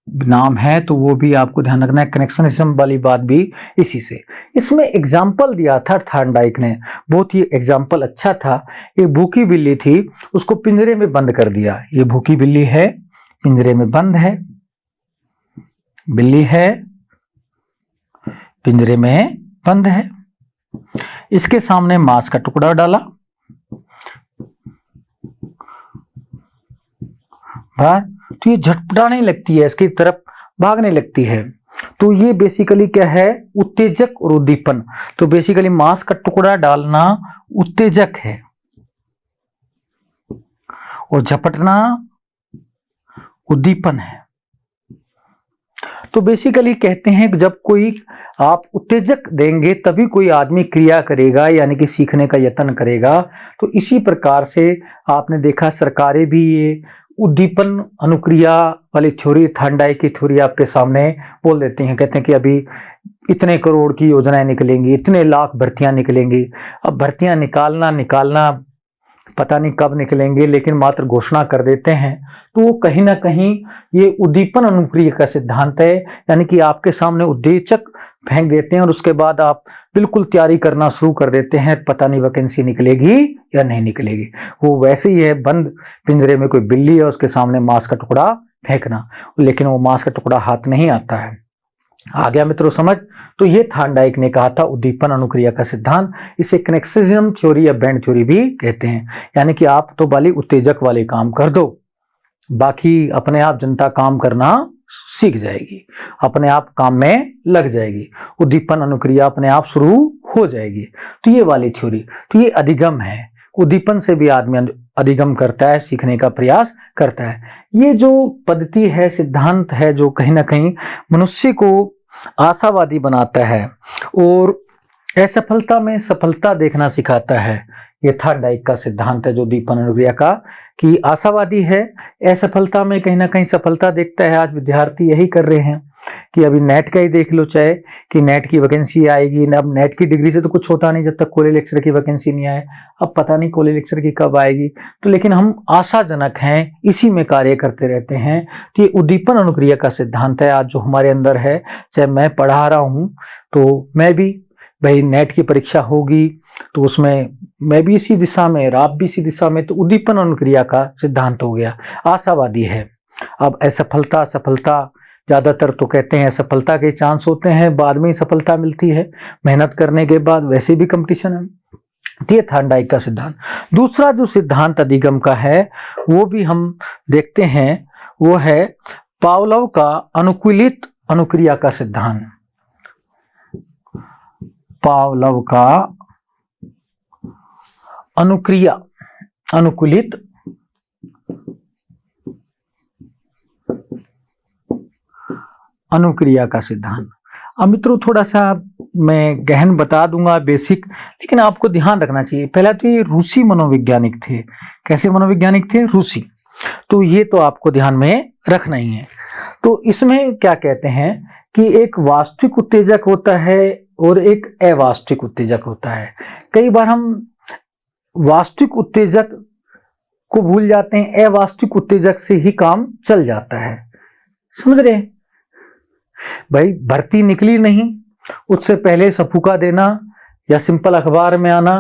S1: नाम है, तो वो भी आपको ध्यान रखना है। कनेक्शनिज्म वाली बात भी इसी से। इसमें एग्जाम्पल दिया था थॉर्नडाइक ने, बहुत ही एग्जाम्पल अच्छा था। एक भूखी बिल्ली थी, उसको पिंजरे में बंद कर दिया। ये भूखी बिल्ली है, पिंजरे में बंद है, बिल्ली है, पिंजरे में बंद है। इसके सामने मांस का टुकड़ा डाला, तो ये झटपटाने लगती है, इसकी तरफ भागने लगती है। तो ये बेसिकली क्या है? उत्तेजक और उद्दीपन। तो बेसिकली मांस का टुकड़ा डालना उत्तेजक है और झपटना उद्दीपन है। तो बेसिकली कहते हैं कि जब कोई आप उत्तेजक देंगे तभी कोई आदमी क्रिया करेगा, यानी कि सीखने का यत्न करेगा। तो इसी प्रकार से आपने देखा सरकारें भी ये उद्दीपन अनुक्रिया वाली थ्योरी, थांडाइक की थ्योरी आपके सामने बोल देती हैं। कहते हैं कि अभी इतने करोड़ की योजनाएं निकलेंगी, इतने लाख भर्तियां निकलेंगी। अब भर्तियां निकालना पता नहीं कब निकलेंगे, लेकिन मात्र घोषणा कर देते हैं। तो वो कहीं ना कहीं ये उद्दीपन अनुक्रिया का सिद्धांत है, यानी कि आपके सामने उद्देशक फेंक देते हैं और उसके बाद आप बिल्कुल तैयारी करना शुरू कर देते हैं, पता नहीं वैकेंसी निकलेगी या नहीं निकलेगी। वो वैसे ही है, बंद पिंजरे में कोई बिल्ली है, उसके सामने मांस का टुकड़ा फेंकना, लेकिन वो मांस का टुकड़ा हाथ नहीं आता है। आ गया मित्रों समझ? तो ये थांडाइक ने कहा था उद्दीपन अनुक्रिया का सिद्धांत। इसे कनेक्सिज्म थ्योरी या बैंड थ्योरी भी कहते हैं, यानी कि आप तो वाली उत्तेजक वाले काम कर दो, बाकी अपने आप जनता काम करना सीख जाएगी, अपने आप काम में लग जाएगी, उद्दीपन अनुक्रिया अपने आप शुरू हो जाएगी। तो ये वाली थ्योरी, तो ये अधिगम है, उद्दीपन से भी आदमी अधिगम करता है, सीखने का प्रयास करता है। ये जो पद्धति है, सिद्धांत है, जो कहीं ना कहीं मनुष्य को आशावादी बनाता है और असफलता में सफलता देखना सिखाता है। ये थांडाइक का सिद्धांत है जो उद्दीपन अनुक्रिया का, कि आशावादी है, असफलता में कहीं ना कहीं सफलता देखता है। आज विद्यार्थी यही कर रहे हैं कि अभी नेट का ही देख लो, चाहे कि नेट की वैकेंसी आएगी ना। अब नेट की डिग्री से तो कुछ होता नहीं जब तक कॉलेज लेक्चर की वैकेंसी नहीं आए। अब पता नहीं कॉलेज लेक्चर की कब आएगी, तो लेकिन हम आशाजनक हैं, इसी में कार्य करते रहते हैं। तो ये उद्दीपन अनुक्रिया का सिद्धांत है आज जो हमारे अंदर है। चाहे मैं पढ़ा रहा हूँ तो मैं भी, भाई नेट की परीक्षा होगी तो उसमें मैं भी इसी दिशा में और आप भी इसी दिशा में, तो उद्दीपन अनुक्रिया का सिद्धांत हो गया, आशावादी है। अब असफलता सफलता, ज्यादातर तो कहते हैं सफलता के चांस होते हैं, बाद में ही सफलता मिलती है, मेहनत करने के बाद वैसे भी कंपटीशन है। ये थांडाइक का सिद्धांत। दूसरा जो सिद्धांत अधिगम का है वो भी हम देखते हैं, वो है पावलोव का अनुकूलित अनुक्रिया का सिद्धांत। पावलोव का अनुकूलित अनुक्रिया का सिद्धांत। अब मित्रों थोड़ा सा मैं गहन बता दूंगा बेसिक, लेकिन आपको ध्यान रखना चाहिए। पहला तो ये रूसी मनोवैज्ञानिक थे। कैसे मनोवैज्ञानिक थे? रूसी। तो ये तो आपको ध्यान में रखना ही है। तो इसमें क्या कहते हैं कि एक वास्तविक उत्तेजक होता है और एक अवास्तविक उत्तेजक होता है। कई बार हम वास्तविक उत्तेजक को भूल जाते हैं, अवास्तविक उत्तेजक से ही काम चल जाता है। समझ रहे? भाई भर्ती निकली नहीं, उससे पहले सफुका देना या सिंपल अखबार में आना,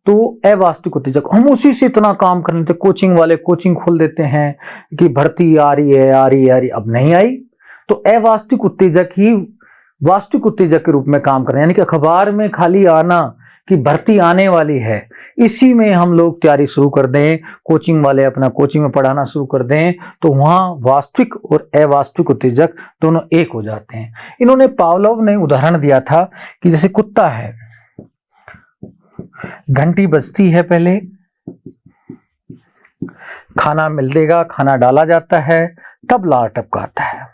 S1: तो अवास्तविक उत्तेजक। हम उसी से इतना काम कर लेते, कोचिंग वाले कोचिंग खोल देते हैं कि भर्ती आ रही है, आ रही है, अब नहीं आई। तो अवास्तविक उत्तेजक ही वास्तविक उत्तेजक के रूप में काम कर रहे हैं, यानी कि अखबार में खाली आना कि भर्ती आने वाली है, इसी में हम लोग तैयारी शुरू कर दें, कोचिंग वाले अपना कोचिंग में पढ़ाना शुरू कर दें, तो वहां वास्तविक और अवास्तविक उत्तेजक दोनों एक हो जाते हैं। इन्होंने पावलोव ने उदाहरण दिया था कि जैसे कुत्ता है, घंटी बजती है, पहले खाना मिलेगा, खाना डाला जाता है, तब लार टपकाता है,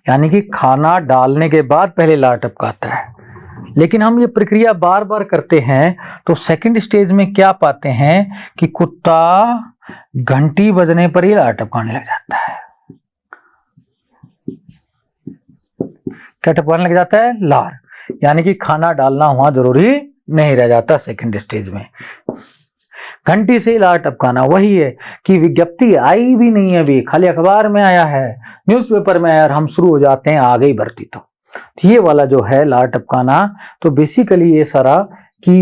S1: यानी कि खाना डालने के बाद पहले लार टपकाता है। लेकिन हम ये प्रक्रिया बार बार करते हैं तो सेकंड स्टेज में क्या पाते हैं कि कुत्ता घंटी बजने पर ही लार टपकाने लग जाता है। क्या टपकाने लग जाता है? लार। यानी कि खाना डालना वहां जरूरी नहीं रह जाता सेकंड स्टेज में, घंटी से ही लार टपकाना। वही है कि विज्ञप्ति आई भी नहीं है, अभी खाली अखबार में आया है, न्यूज़पेपर में आया, और हम शुरू हो जाते हैं आ गई भर्ती। तो ये वाला जो है लार टपकाना, तो बेसिकली ये सारा कि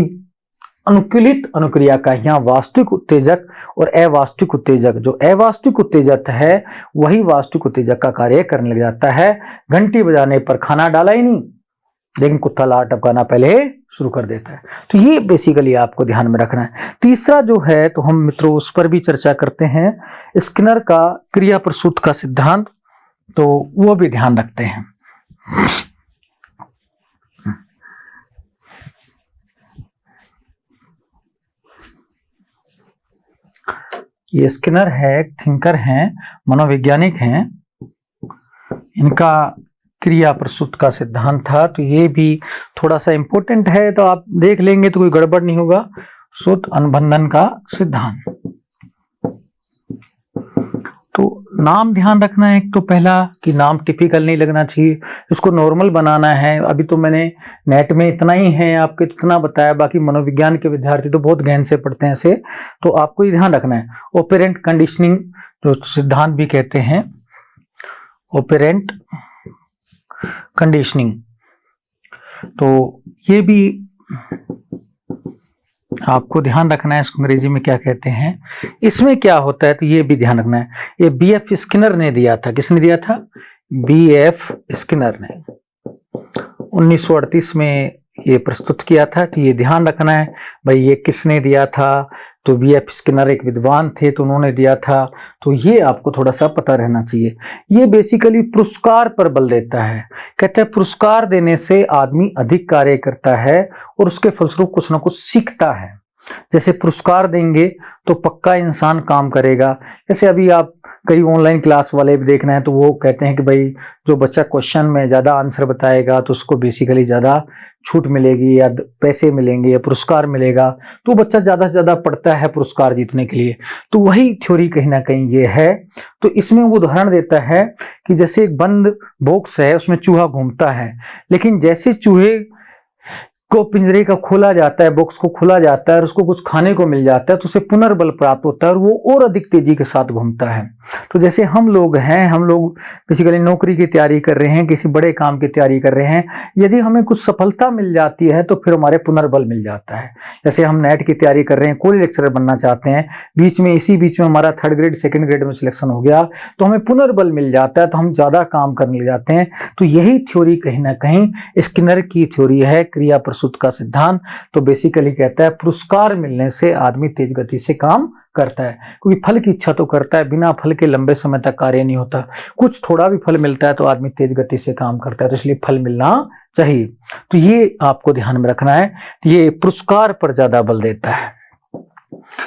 S1: अनुकूलित अनुक्रिया का यहाँ वास्तविक उत्तेजक और अवास्तविक उत्तेजक, जो अवास्तविक उत्तेजक है वही वास्तविक उत्तेजक का कार्य करने लग जाता है। घंटी बजाने पर खाना डाला ही नहीं, लेकिन कुत्ता लार टपकाना पहले शुरू कर देता है। तो ये बेसिकली आपको ध्यान में रखना है। तीसरा जो है तो हम मित्रों उस पर भी चर्चा करते हैं, स्किनर का क्रिया प्रसूत का सिद्धांत, तो वो भी ध्यान रखते हैं। ये स्किनर है, थिंकर हैं, मनोवैज्ञानिक हैं। इनका क्रिया प्रसूत का सिद्धांत था। तो ये भी थोड़ा सा इंपॉर्टेंट है, तो आप देख लेंगे तो कोई गड़बड़ नहीं होगा। सूत अनुबंधन का सिद्धांत। तो नाम ध्यान रखना है, एक तो पहला कि नाम टिपिकल नहीं लगना चाहिए, इसको नॉर्मल बनाना है। अभी तो मैंने नेट में इतना ही है आपके इतना बताया, बाकी मनोविज्ञान के विद्यार्थी तो बहुत गहन से पढ़ते हैं इसे, तो आपको ये ध्यान रखना है। ऑपरेंट कंडीशनिंग जो सिद्धांत भी कहते हैं, ऑपरेंट कंडीशनिंग, तो ये भी आपको ध्यान रखना है। इसको अंग्रेजी में क्या कहते हैं, इसमें क्या होता है, तो ये भी ध्यान रखना है। ये बीएफ स्किनर ने दिया था। किसने दिया था? बीएफ स्किनर ने 1938 में ये प्रस्तुत किया था। तो ये ध्यान रखना है भाई, ये किसने दिया था? तो बीएफ स्किनर एक विद्वान थे, तो उन्होंने दिया था। तो ये आपको थोड़ा सा पता रहना चाहिए। ये बेसिकली पुरस्कार पर बल देता है। कहते हैं पुरस्कार देने से आदमी अधिक कार्य करता है और उसके फलस्वरूप कुछ ना कुछ सीखता है। जैसे पुरस्कार देंगे तो पक्का इंसान काम करेगा। जैसे अभी आप कई ऑनलाइन क्लास वाले भी देखना है, तो वो कहते हैं कि भाई जो बच्चा क्वेश्चन में ज़्यादा आंसर बताएगा तो उसको बेसिकली ज़्यादा छूट मिलेगी या पैसे मिलेंगे या पुरस्कार मिलेगा, तो बच्चा ज़्यादा से ज़्यादा पढ़ता है पुरस्कार जीतने के लिए। तो वही थ्योरी कहीं ना कहीं ये है। तो इसमें वो उदाहरण देता है कि जैसे एक बंद बॉक्स है, उसमें चूहा घूमता है, लेकिन जैसे चूहे को पिंजरे का खोला जाता है, बॉक्स को खोला जाता है और उसको कुछ खाने को मिल जाता है, तो उसे पुनर्बल प्राप्त होता है और वो और अधिक तेजी के साथ घूमता है। तो जैसे हम लोग हैं, हम लोग बेसिकली नौकरी की तैयारी कर रहे हैं, किसी बड़े काम की तैयारी कर रहे हैं, यदि हमें कुछ सफलता मिल जाती है तो फिर हमारे पुनर्बल मिल जाता है। जैसे हम नेट की तैयारी कर रहे हैं, कोई लेक्चरर बनना चाहते हैं, इसी बीच में हमारा 3rd ग्रेड 2nd ग्रेड में सिलेक्शन हो गया, तो हमें पुनर्बल मिल जाता है, तो हम ज्यादा काम करने लग जाते हैं। तो यही थ्योरी कहीं ना कहीं स्किनर की थ्योरी है, क्रिया प्रसूत का सिद्धांत। तो बेसिकली कहता है पुरस्कार मिलने से आदमी तेज गति से काम करता है, क्योंकि फल की इच्छा तो करता है, बिना फल के लंबे समय तक कार्य नहीं होता। कुछ थोड़ा भी फल मिलता है तो आदमी तेज गति से काम करता है, तो इसलिए फल मिलना चाहिए। तो ये आपको ध्यान में रखना है। ये पुरस्कार पर ज्यादा बल देता है।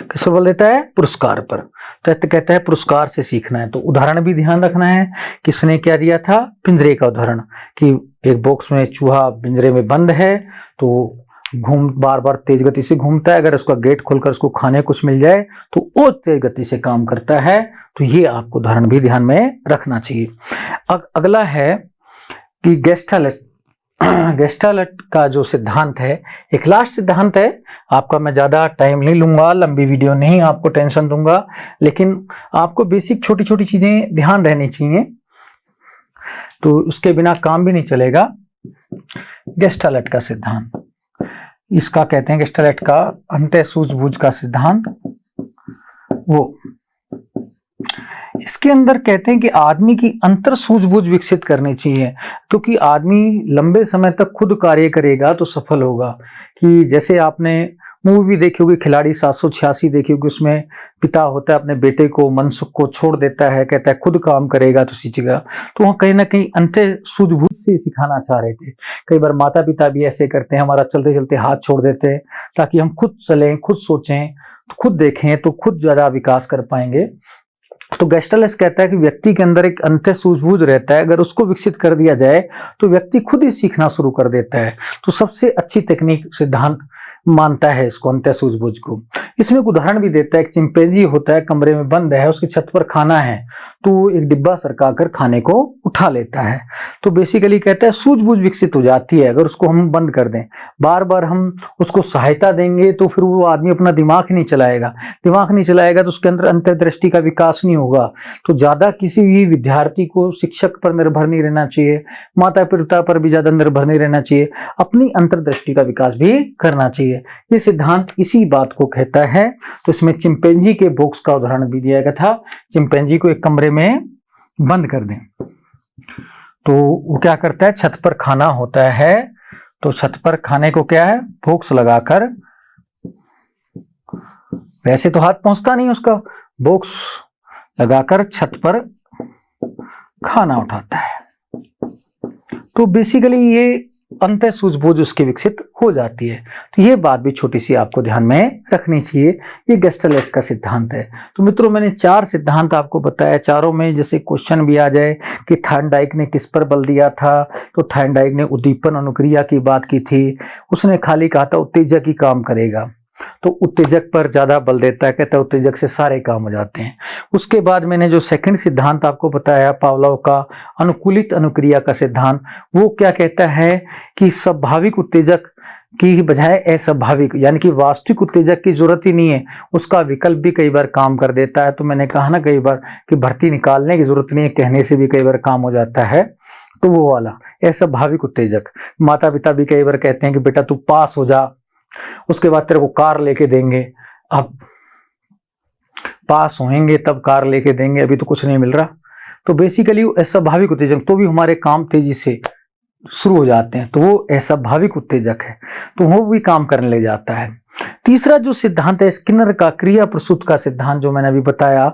S1: किस पर बल देता है? पुरस्कार पर। तो कहता है पुरस्कार से सीखना है। तो उदाहरण भी ध्यान रखना है। किसने क्या दिया था? पिंजरे का उदाहरण, कि एक बॉक्स में चूहा पिंजरे में बंद है, तो बार बार तेज गति से घूमता है। अगर उसका गेट खोलकर उसको खाने कुछ मिल जाए तो वो तेज गति से काम करता है। तो ये आपको उदाहरण भी ध्यान में रखना चाहिए। अगला है कि गेस्टाल्ट का जो सिद्धांत है, एक लास्ट सिद्धांत है। आपका मैं ज्यादा टाइम नहीं लूंगा, लंबी वीडियो नहीं आपको टेंशन दूंगा, लेकिन आपको बेसिक छोटी छोटी चीजें ध्यान रहनी चाहिए, तो उसके बिना काम भी नहीं चलेगा। गेस्टाल्ट का सिद्धांत, इसका कहते हैं गेस्टाल्ट का अंतः सूझबूझ का सिद्धांत। वो इसके अंदर कहते हैं कि आदमी की अंतर सूझबूझ विकसित करनी चाहिए, क्योंकि आदमी लंबे समय तक खुद कार्य करेगा तो सफल होगा। कि जैसे आपने मूवी देखी होगी खिलाड़ी 786 देखी होगी, उसमें पिता होता है अपने बेटे को मनसुख को छोड़ देता है, कहता है खुद काम करेगा तो सीखेगा। तो वहाँ कहीं ना कहीं अंतर सूझबूझ से सिखाना चाह रहे थे। कई बार माता पिता भी ऐसे करते हैं, हमारा चलते चलते हाथ छोड़ देते हैं ताकि हम खुद चलें, खुद सोचें, खुद देखें, तो खुद ज्यादा विकास कर पाएंगे। तो गेस्टाल्ट कहता है कि व्यक्ति के अंदर एक अंतः सूझबूझ रहता है, अगर उसको विकसित कर दिया जाए तो व्यक्ति खुद ही सीखना शुरू कर देता है। तो सबसे अच्छी तकनीक सिद्धांत मानता है इसको, अंतः सूझबूझ को। इसमें एक उदाहरण भी देता है। एक चिंपैंजी होता है, कमरे में बंद है, उसकी छत पर खाना है, तो एक डिब्बा सरकाकर खाने को उठा लेता है। तो बेसिकली कहता है सूझबूझ विकसित हो जाती है अगर उसको हम बंद कर दें। बार बार हम उसको सहायता देंगे तो फिर वो आदमी अपना दिमाग नहीं चलाएगा, दिमाग नहीं चलाएगा तो उसके अंदर अंतर्दृष्टि का विकास नहीं होगा। तो ज्यादा किसी भी विद्यार्थी को शिक्षक पर निर्भर नहीं रहना चाहिए, माता पिता पर भी ज्यादा निर्भर नहीं रहना चाहिए, अपनी अंतर्दृष्टि का विकास भी करना चाहिए। ये सिद्धांत इसी बात को कहता है। तो इसमें चिंपैंजी के बॉक्स का उदाहरण भी दिया गया था। चिंपैंजी को एक कमरे में बंद कर दें तो वो क्या करता है, छत पर खाना होता है, तो छत पर खाने को क्या है, बॉक्स लगाकर, वैसे तो हाथ पहुंचता नहीं उसका, बॉक्स लगाकर छत पर खाना उठाता है। तो बेसिकली ये अंतः सूझबूझ उसकी विकसित हो जाती है। तो ये बात भी छोटी सी आपको ध्यान में रखनी चाहिए। ये गेस्टलेट का सिद्धांत है। तो मित्रों मैंने 4 सिद्धांत आपको बताया। चारों में जैसे क्वेश्चन भी आ जाए कि थॉर्नडाइक ने किस पर बल दिया था, तो थॉर्नडाइक ने उद्दीपन अनुक्रिया की बात की थी। उसने खाली कहा था उत्तेजक ही काम करेगा, तो उत्तेजक पर ज्यादा बल देता है, कहता है उत्तेजक से सारे काम हो जाते हैं। उसके बाद मैंने जो सेकंड सिद्धांत आपको बताया पावलोव का अनुकूलित अनुक्रिया का सिद्धांत, वो क्या कहता है कि स्वाभाविक उत्तेजक की बजाय अस्वाभाविक, यानी कि वास्तविक उत्तेजक की जरूरत ही नहीं है, उसका विकल्प भी कई बार काम कर देता है। तो मैंने कहा ना कई बार कि भर्ती निकालने की जरूरत नहीं है, कहने से भी कई बार काम हो जाता है। तो वो वाला अस्वाभाविक उत्तेजक, माता पिता भी कई बार कहते हैं कि बेटा तू पास हो जा, उसके बाद तेरे को कार लेके देंगे। अब पास होंगे तब कार लेके देंगे, अभी तो कुछ नहीं मिल रहा। तो बेसिकली अस्वाभाविक उत्तेजक, तो भी हमारे काम तेजी से शुरू हो जाते हैं, तो वो अस्वाभाविक उत्तेजक है, तो वो भी काम करने ले जाता है। तीसरा जो सिद्धांत है स्किनर का क्रिया प्रसूत का सिद्धांत, जो मैंने अभी बताया,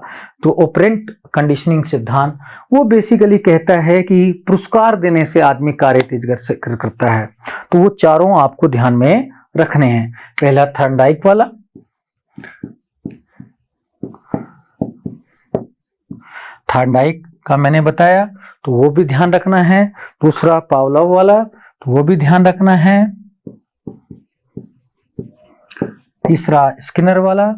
S1: तो ऑपरेंट कंडीशनिंग सिद्धांत, वो बेसिकली कहता है कि पुरस्कार देने से आदमी कार्य तेज करता है। तो वो चारों आपको ध्यान में रखने हैं। पहला थॉर्नडाइक वाला, थॉर्नडाइक का मैंने बताया, तो वो भी ध्यान रखना है। दूसरा पावलोव वाला, तो वो भी ध्यान रखना है। तीसरा स्किनर वाला,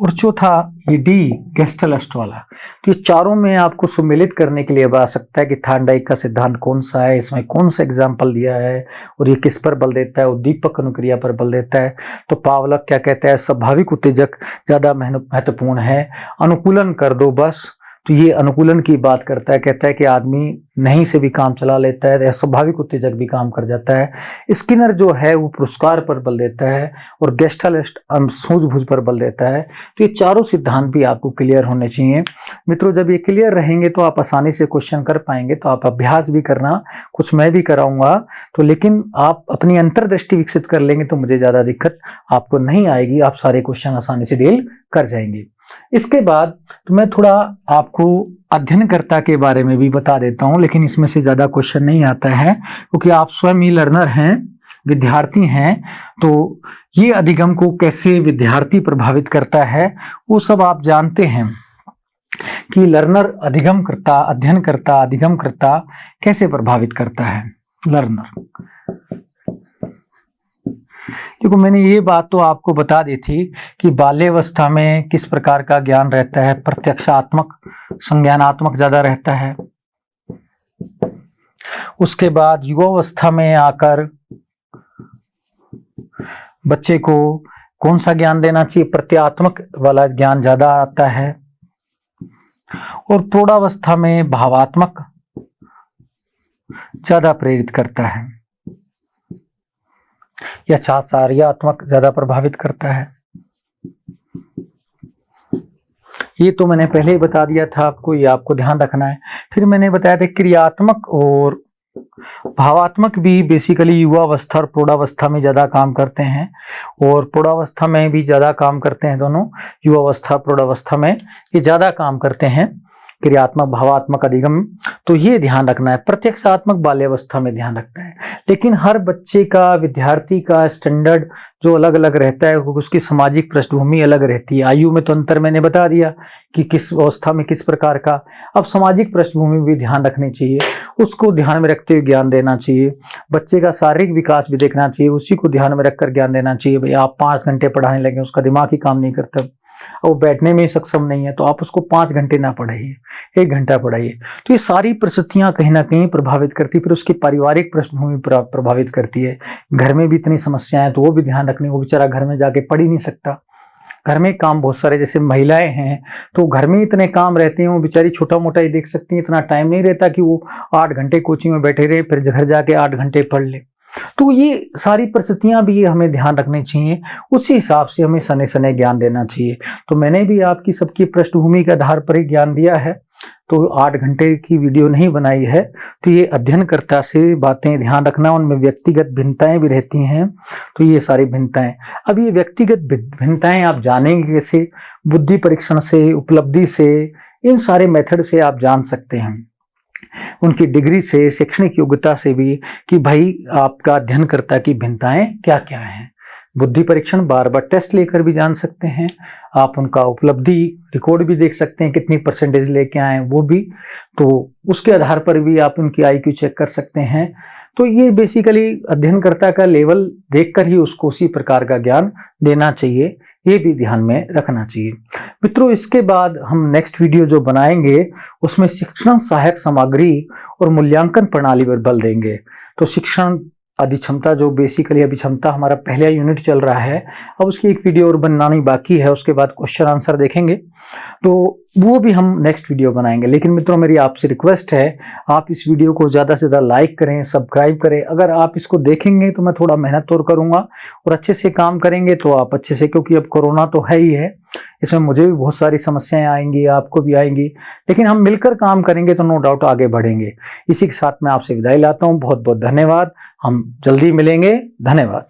S1: और चौथा ये डी गेस्टलेट वाला। तो ये चारों में आपको सम्मिलित करने के लिए अब आ सकता है कि थॉर्नडाइक का सिद्धांत कौन सा है, इसमें कौन सा एग्जाम्पल दिया है और ये किस पर बल देता है, उद्दीपक अनुक्रिया पर बल देता है। तो पावलोव क्या कहता है, स्वाभाविक उत्तेजक ज्यादा महत्वपूर्ण है, अनुकूलन कर दो बस। तो ये अनुकूलन की बात करता है, कहता है कि आदमी नहीं से भी काम चला लेता है, अस्वाभाविक उत्तेजक भी काम कर जाता है। स्किनर जो है वो पुरस्कार पर बल देता है और गेस्टलेट सूझबूझ पर बल देता है। तो ये चारों सिद्धांत भी आपको क्लियर होने चाहिए। मित्रों जब ये क्लियर रहेंगे तो आप आसानी से क्वेश्चन कर पाएंगे। तो आप अभ्यास भी करना, कुछ मैं भी कराऊंगा, तो लेकिन आप अपनी अंतर्दृष्टि विकसित कर लेंगे तो मुझे ज्यादा दिक्कत आपको नहीं आएगी, आप सारे क्वेश्चन आसानी से डील कर जाएंगे। इसके बाद तो मैं थोड़ा आपको अध्ययनकर्ता के बारे में भी बता देता हूं, लेकिन इसमें से ज्यादा क्वेश्चन नहीं आता है क्योंकि आप स्वयं ही लर्नर हैं, विद्यार्थी हैं। तो ये अधिगम को कैसे विद्यार्थी प्रभावित करता है वो सब आप जानते हैं कि लर्नर अधिगम करता, अध्ययन करता, अधिगम करता कैसे प्रभावित करता है लर्नर। देखो मैंने ये बात तो आपको बता दी थी कि बाल्यावस्था में किस प्रकार का ज्ञान रहता है, प्रत्यक्षात्मक, संज्ञानात्मक ज्यादा रहता है। उसके बाद युवावस्था में आकर बच्चे को कौन सा ज्ञान देना चाहिए, प्रत्यात्मक वाला ज्ञान ज्यादा आता है। और प्रौढ़ावस्था में भावात्मक ज्यादा प्रेरित करता है या चार्यात्मक ज्यादा प्रभावित करता है। ये तो मैंने पहले ही बता दिया था आपको, ये आपको ध्यान रखना है। फिर मैंने बताया था क्रियात्मक और भावात्मक भी बेसिकली युवावस्था और प्रौढ़ावस्था में ज्यादा काम करते हैं, और प्रौढ़ावस्था में भी ज्यादा काम करते हैं दोनों, युवावस्था प्रौढ़ावस्था में ये ज्यादा काम करते हैं, क्रियात्मक भावात्मक अधिगम। तो ये ध्यान रखना है। प्रत्यक्षात्मक बाल्यावस्था में ध्यान रखना है। लेकिन हर बच्चे का, विद्यार्थी का स्टैंडर्ड जो अलग अलग रहता है, उसकी सामाजिक पृष्ठभूमि अलग रहती है। आयु में तो अंतर मैंने बता दिया कि किस अवस्था में किस प्रकार का। अब सामाजिक पृष्ठभूमि भी ध्यान रखनी चाहिए, उसको ध्यान में रखते हुए ज्ञान देना चाहिए। बच्चे का शारीरिक विकास भी देखना चाहिए, उसी को ध्यान में रखकर ज्ञान देना चाहिए। भाई आप 5 घंटे पढ़ाने लगे, उसका दिमाग ही काम नहीं करता, वो बैठने में सक्षम नहीं है, तो आप उसको 5 घंटे ना पढ़ाइए, 1 घंटा पढ़ाइए। तो ये सारी परिस्थितियां कहीं ना कहीं प्रभावित करती, फिर उसकी पारिवारिक पृष्ठभूमि प्रभावित करती है। घर में भी इतनी समस्याएं, तो वो भी ध्यान रखनी। वो बेचारा घर में जाके पढ़ ही नहीं सकता, घर में काम बहुत सारे, जैसे महिलाएं हैं तो घर में इतने काम रहते हैं, वो बेचारी छोटा मोटा ही देख सकती है, इतना टाइम नहीं रहता कि वो 8 घंटे कोचिंग में बैठे रहे फिर घर जाके 8 घंटे पढ़ ले। तो ये सारी परिस्थितियां भी हमें ध्यान रखनी चाहिए, उसी हिसाब से हमें सने सने ज्ञान देना चाहिए। तो मैंने भी आपकी सबकी पृष्ठभूमि के आधार पर ही ज्ञान दिया है, तो 8 घंटे की वीडियो नहीं बनाई है। तो ये अध्ययनकर्ता से बातें ध्यान रखना, उनमें व्यक्तिगत भिन्नताएं भी रहती हैं, तो ये सारी भिन्नताएं। अब ये व्यक्तिगत भिन्नताएं आप जानेंगे कैसे, बुद्धि परीक्षण से, उपलब्धि से, इन सारे मेथड से आप जान सकते हैं। उनकी डिग्री से, शैक्षणिक योग्यता से भी कि भाई आपका अध्ययनकर्ता की भिन्नताएं क्या क्या हैं। बुद्धि परीक्षण बार बार टेस्ट लेकर भी जान सकते हैं। आप उनका उपलब्धि रिकॉर्ड भी देख सकते हैं, कितनी परसेंटेज लेके आए हैं वो भी, तो उसके आधार पर भी आप उनकी IQ चेक कर सकते हैं। तो ये बेसिकली अध्ययनकर्ता का लेवल देखकर ही उसको उसी प्रकार का ज्ञान देना चाहिए, ये भी ध्यान में रखना चाहिए। मित्रों, इसके बाद हम नेक्स्ट वीडियो जो बनाएंगे उसमें शिक्षण सहायक सामग्री और मूल्यांकन प्रणाली पर बल देंगे। तो शिक्षण अधिक्षमता, जो बेसिकली अभिक्षमता हमारा पहला यूनिट चल रहा है, अब उसकी एक वीडियो और बनानी बाकी है, उसके बाद क्वेश्चन आंसर देखेंगे, तो वो भी हम नेक्स्ट वीडियो बनाएंगे। लेकिन मित्रों, मेरी आपसे रिक्वेस्ट है, आप इस वीडियो को ज़्यादा से ज़्यादा लाइक करें, सब्सक्राइब करें। अगर आप इसको देखेंगे तो मैं थोड़ा मेहनत और करूँगा, और अच्छे से काम करेंगे तो आप अच्छे से, क्योंकि अब कोरोना तो है ही है, इसमें मुझे भी बहुत सारी समस्याएं आएंगी, आपको भी आएंगी, लेकिन हम मिलकर काम करेंगे तो नो डाउट आगे बढ़ेंगे। इसी के साथ मैं आपसे विदाई लाता हूँ। बहुत बहुत धन्यवाद। हम जल्दी मिलेंगे। धन्यवाद।